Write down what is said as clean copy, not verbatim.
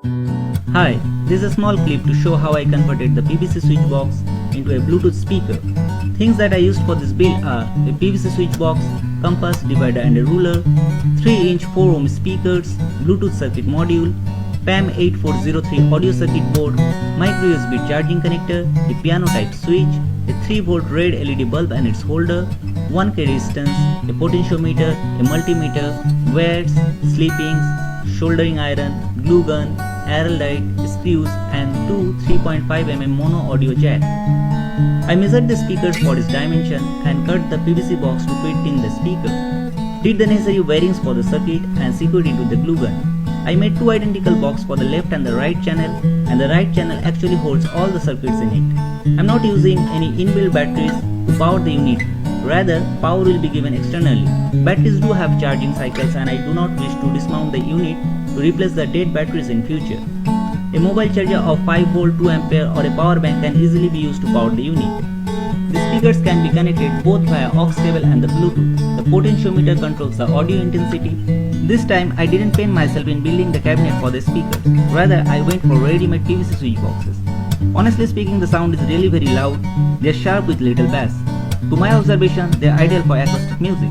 Hi, this is a small clip to show how I converted the PVC switch box into a Bluetooth speaker. Things that I used for this build are a PVC switch box, compass, divider and a ruler, 3-inch 4-ohm speakers, Bluetooth circuit module, PAM8403 audio circuit board, micro USB charging connector, a piano type switch, a 3-volt red LED bulb and its holder, 1K resistance, a potentiometer, a multimeter, weights, sleepings, soldering iron, glue gun, araldite, screws and two 3.5 mm mono audio jack. I measured the speakers for its dimension and cut the PVC box to fit in the speaker. Did the necessary wirings for the circuit and secured it with the glue gun. I made two identical boxes for the left and the right channel, and the right channel actually holds all the circuits in it. I am not using any inbuilt batteries to power the unit. Rather, power will be given externally. Batteries do have charging cycles and I do not wish to dismount the unit to replace the dead batteries in future. A mobile charger of 5V 2A or a power bank can easily be used to power the unit. The speakers can be connected both via aux cable and the Bluetooth. The potentiometer controls the audio intensity. This time I didn't pain myself in building the cabinet for the speakers. Rather, I went for ready-made PVC switch boxes. Honestly speaking, the sound is really very loud. They are sharp with little bass. To my observation, they are ideal for acoustic music.